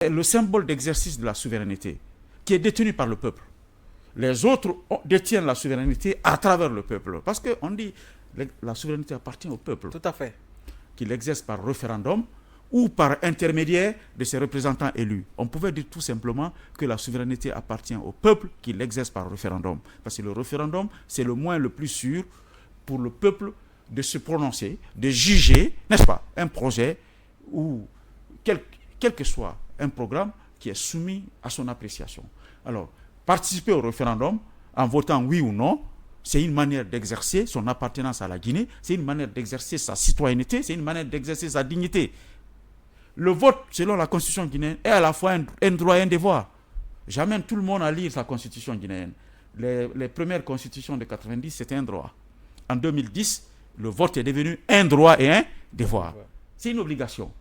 est le symbole d'exercice de la souveraineté qui est détenu par le peuple. Les autres détiennent la souveraineté à travers le peuple. Parce qu'on dit que la souveraineté appartient au peuple. Tout à fait. Qui l'exerce par référendum ou par intermédiaire de ses représentants élus. On pouvait dire tout simplement que la souveraineté appartient au peuple qui l'exerce par référendum. Parce que le référendum, c'est le moyen le plus sûr pour le peuple de se prononcer, de juger, n'est-ce pas, un projet ou quel que soit un programme qui est soumis à son appréciation. Alors, participer au référendum en votant oui ou non, c'est une manière d'exercer son appartenance à la Guinée, c'est une manière d'exercer sa citoyenneté, c'est une manière d'exercer sa dignité. Le vote, selon la constitution guinéenne, est à la fois un droit et un devoir. J'amène tout le monde à lire sa constitution guinéenne. Les premières constitutions de 90, c'était un droit. En 2010, le vote est devenu un droit et un devoir. C'est une obligation.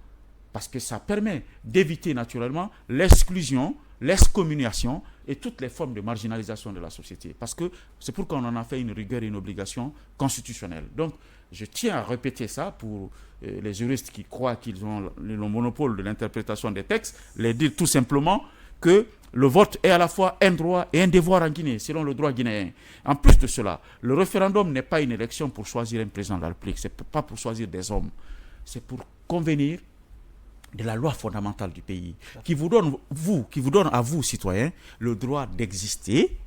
Parce que ça permet d'éviter naturellement l'exclusion, l'excommunication et toutes les formes de marginalisation de la société. Parce que c'est pourquoi on en a fait une rigueur et une obligation constitutionnelle. Donc, je tiens à répéter ça pour les juristes qui croient qu'ils ont le monopole de l'interprétation des textes, les dire tout simplement que le vote est à la fois un droit et un devoir en Guinée, selon le droit guinéen. En plus de cela, le référendum n'est pas une élection pour choisir un président de la République, ce n'est pas pour choisir des hommes, c'est pour convenir de la loi fondamentale du pays, qui vous donne à vous, citoyens, le droit d'exister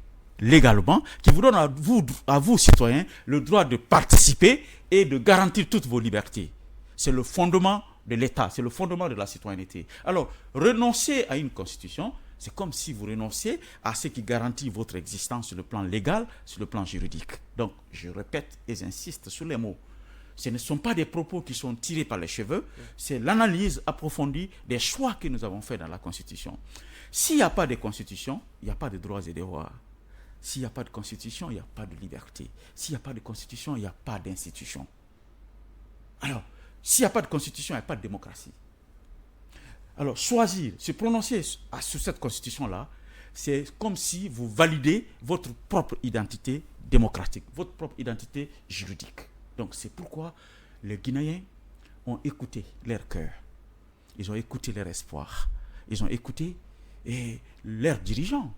légalement, qui vous donne à vous, citoyens, le droit de participer et de garantir toutes vos libertés. C'est le fondement de l'État, c'est le fondement de la citoyenneté. Alors, renoncer à une constitution, c'est comme si vous renonciez à ce qui garantit votre existence sur le plan légal, sur le plan juridique. Donc, je répète et j'insiste sur les mots. Ce ne sont pas des propos qui sont tirés par les cheveux, c'est l'analyse approfondie des choix que nous avons faits dans la Constitution. S'il n'y a pas de Constitution, il n'y a pas de droits et devoirs. S'il n'y a pas de Constitution, il n'y a pas de liberté. S'il n'y a pas de Constitution, il n'y a pas d'institution. Alors, s'il n'y a pas de Constitution, il n'y a pas de démocratie. Alors, choisir, se prononcer sur cette Constitution-là, c'est comme si vous validez votre propre identité démocratique, votre propre identité juridique. Donc c'est pourquoi les Guinéens ont écouté leur cœur, ils ont écouté leur espoir, ils ont écouté leurs dirigeants,